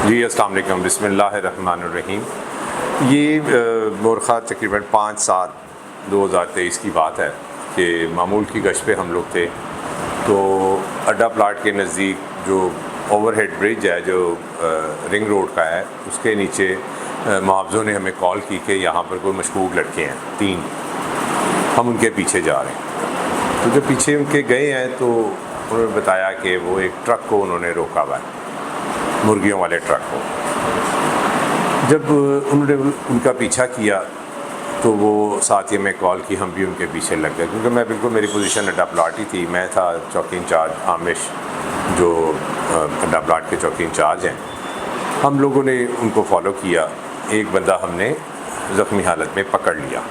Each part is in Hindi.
जी अस्सलाम वालेकुम, बिस्मिल्लाहिर्रहमानिर्रहीम। ये मोरखा तकरीबन 5/7/2023 की बात है कि मामूल की गश्त पे हम लोग थे। तो अड्डा प्लाट के नज़दीक जो ओवरहेड ब्रिज है जो रिंग रोड का है, उसके नीचे मुआवज़ों ने हमें कॉल की कि यहाँ पर कोई मशकूक लड़के हैं 3, हम उनके पीछे जा रहे हैं। तो जब पीछे उनके गए हैं तो उन्होंने बताया कि वो एक ट्रक को उन्होंने रोका हुआ है, मुर्गियों वाले ट्रक को। जब उन्होंने उनका पीछा किया तो वो साथ ही हमें कॉल की, हम भी उनके पीछे लग गए, क्योंकि मैं बिल्कुल, मेरी पोजीशन अड्डा प्लाट ही थी। मैं था चौकी इंचार्ज, आमिश जो अड्डा प्लाट के चौकी इंचार्ज हैं। हम लोगों ने उनको फॉलो किया। एक बंदा हमने ज़ख्मी हालत में पकड़ लिया,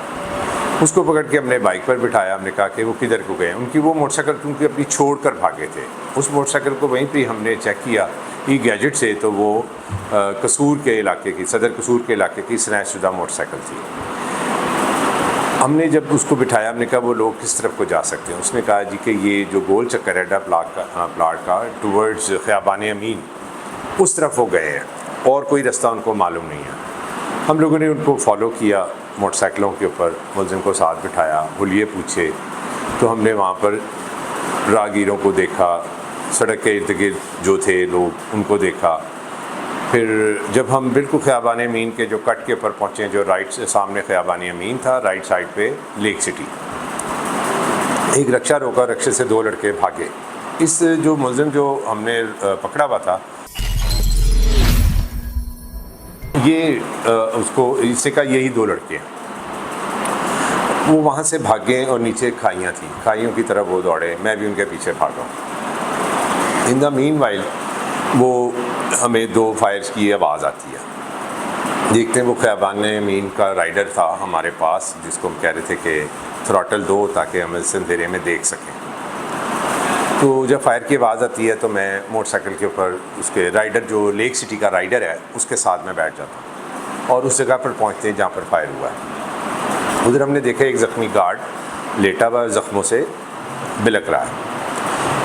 उसको पकड़ के हमने बाइक पर बिठाया। हमने कहा कि वो किधर को गए। उनकी वो मोटरसाइकिल उनकी अपनी छोड़ कर भागे थे। उस मोटरसाइकिल को वहीं पे हमने चेक किया ई गैजेट से, तो वो कसूर के इलाके की, सदर कसूर के इलाके की स्नैच शुदा मोटरसाइकिल थी। हमने जब उसको बिठाया, हमने कहा वो लोग किस तरफ को जा सकते हैं। उसने कहा जी कि ये जो गोल चक्कर है प्लाट का टूवर्ड्स ख़ियाबान अमीन, उस तरफ वो गए हैं और कोई रास्ता उनको मालूम नहीं है। हम लोगों ने उनको फॉलो किया मोटरसाइकिलों के ऊपर, मुलजिम को साथ बिठाया, हुलिये पूछे। तो हमने वहाँ पर राहगीरों को देखा, सड़क के इर्द गिर्द जो थे लोग उनको देखा। फिर जब हम बिल्कुल ख़ियाबान अमीन के जो कट के ऊपर पहुँचे, जो राइट से सामने ख़ियाबान अमीन था, राइट साइड पे लेक सिटी, एक रक्षा रोका, रक्षे से 2 लड़के भागे। इस जो मुलजिम जो हमने पकड़ा हुआ था, ये उसको इससे कहा यही 2 लड़के हैं। वो वहाँ से भागे और नीचे खाइयाँ थी, खाइयों की तरफ वो दौड़े, मैं भी उनके पीछे भागा। इन द मीन वाइल वो हमें 2 फायर्स की आवाज़ आती है। देखते हैं वो ख़ियाबान अमीन का राइडर था हमारे पास, जिसको हम कह रहे थे कि थ्रॉटल दो ताकि हम इस अंधेरे में देख सकें। तो जब फायर की आवाज़ आती है तो मैं मोटरसाइकिल के ऊपर, उसके राइडर जो लेक सिटी का राइडर है उसके साथ में बैठ जाता हूँ और उस जगह पर पहुँचते हैं जहाँ पर फायर हुआ है। उधर हमने देखा एक ज़ख्मी गार्ड लेटा हुआ ज़ख्मों से बिलक रहा है।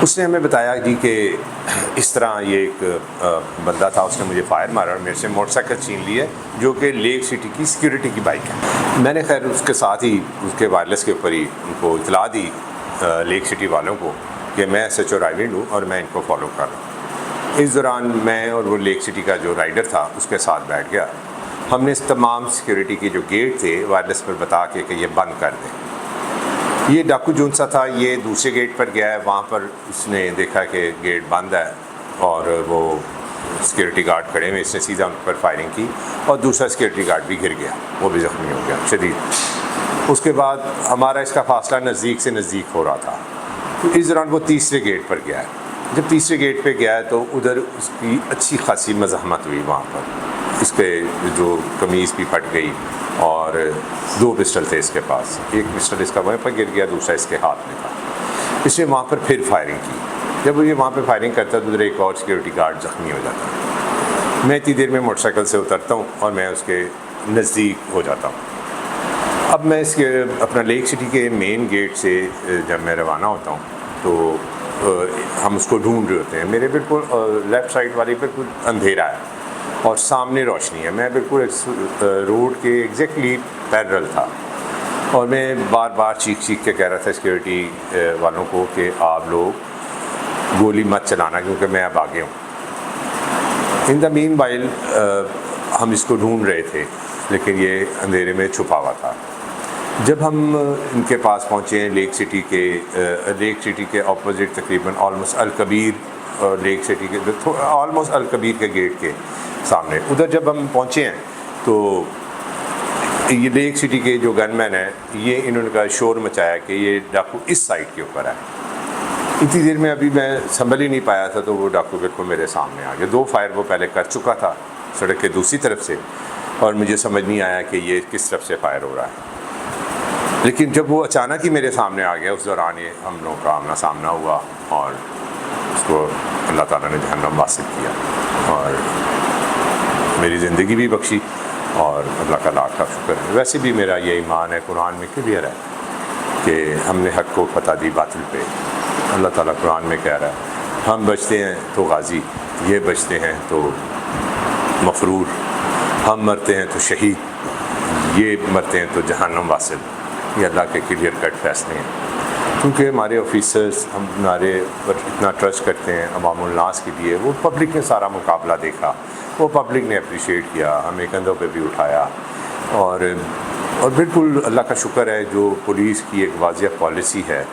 उसने हमें बताया जी कि इस तरह ये एक बंदा था, उसने मुझे फायर मारा और मेरे से मोटरसाइकिल छीन ली है, जो कि लेक सिटी की सिक्योरिटी की बाइक है। मैंने खैर उसके साथ ही उसके वायरलेस के ऊपर ही उनको इतला दी लेक सिटी वालों को कि मैं SHO राइविंड हूँ और मैं इनको फॉलो कर रहा हूँ। इस दौरान मैं और वो लेक सिटी का जो राइडर था उसके साथ बैठ गया। हमने इस तमाम सिक्योरिटी के जो गेट थे वायरलेस पर बता के कि ये बंद कर दें। ये डाकू जोन सा था, ये दूसरे गेट पर गया है, वहाँ पर उसने देखा कि गेट बंद है और वो सिक्योरिटी गार्ड खड़े हुए, इसने सीधा उन पर फायरिंग की और दूसरा सिक्योरिटी गार्ड भी गिर गया, वो भी ज़ख्मी हो गया शदीद। उसके बाद हमारा इसका फासला नज़दीक से नज़दीक हो रहा था। तो इस दौरान वो तीसरे गेट पर गया है। जब तीसरे गेट पे गया है तो उधर उसकी अच्छी खासी मज़ाहमत हुई। वहाँ पर इसके जो कमीज़ भी फट गई और 2 पिस्टल थे इसके पास। एक पिस्टल इसका वहीं पर गिर गया, दूसरा इसके हाथ में था। इसने वहाँ पर फिर फायरिंग की। जब वो ये वहाँ पर फायरिंग करता है तो उधर एक और सिक्योरिटी गार्ड ज़ख्मी हो जाता है। मैं इतनी देर में मोटरसाइकिल से उतरता हूँ और मैं उसके नज़दीक हो जाता हूँ। अब मैं इसके अपना लेक सिटी के मेन गेट से जब मैं रवाना होता हूँ तो हम उसको ढूंढ रहे होते हैं। मेरे बिल्कुल लेफ़्ट साइड वाली बिल्कुल अंधेरा है और सामने रोशनी है। मैं बिल्कुल रोड के एग्जैक्टली पैरेलल था और मैं बार बार चीख के कह रहा था सिक्योरिटी वालों को कि आप लोग गोली मत चलाना, क्योंकि मैं अब आगे हूँ। इन द मीन वाइल हम इसको ढूंढ रहे थे, लेकिन ये अंधेरे में छुपा हुआ था। जब हम इनके पास पहुँचे लेक सिटी के ऑपोजिट तकरीबन ऑलमोस्ट अलकबीर लेक सिटी के ऑलमोस्ट अलकबीर के गेट के सामने, उधर जब हम पहुँचे हैं तो ये लेक सिटी के जो गनमैन है, ये इन्होंने का शोर मचाया कि ये डाकू इस साइड के ऊपर है। इतनी देर में अभी मैं संभल ही नहीं पाया था तो वो डाकू बिल्कुल मेरे सामने आ गया। 2 फायर वो पहले कर चुका था सड़क के दूसरी तरफ से और मुझे समझ नहीं आया कि ये किस तरफ से फायर हो रहा है। लेकिन जब वो अचानक ही मेरे सामने आ गया, उस दौरान ये हम लोगों का आमना सामना हुआ और उसको अल्लाह ताला ने जहन्नम वासिल किया और मेरी ज़िंदगी भी बख्शी और अल्लाह का लाख शुक्र है। वैसे भी मेरा ये ईमान है, कुरान में क्लियर है कि हमने हक़ को फतह दी बातिल पे। अल्लाह ताला कुरान में कह रहा है हम बचते हैं तो गाजी, ये बचते हैं तो मफरूर, हम मरते हैं तो शहीद, ये मरते हैं तो जहन्नम वासिल। ये अल्लाह के क्लियर कट फैसले हैं, क्योंकि हमारे ऑफिसर्स हमारे पर इतना ट्रस्ट करते हैं अवामुल नास के लिए। वो पब्लिक ने सारा मुकाबला देखा, वो पब्लिक ने अप्रिशिएट किया, हमें कंधों पे भी उठाया। और बिल्कुल अल्लाह का शुक्र है जो पुलिस की एक वाज़िह पॉलिसी है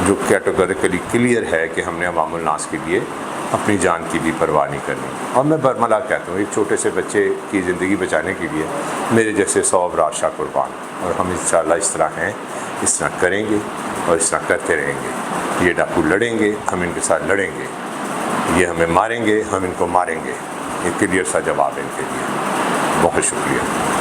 जो कैटेगोरिकली क्लियर है कि हमने अवामुल नास के लिए अपनी जान की भी परवाह नहीं करनी। और मैं बरमला कहता हूँ, एक छोटे से बच्चे की ज़िंदगी बचाने के लिए मेरे जैसे 100 अबरार शाह कुर्बान। और हम इंशाअल्लाह इस तरह हैं, इस तरह करेंगे और इस तरह करते रहेंगे। ये डाकू लड़ेंगे, हम इनके साथ लड़ेंगे, ये हमें मारेंगे, हम इनको मारेंगे। ये क्लियर सा जवाब है इनके लिए। बहुत शुक्रिया।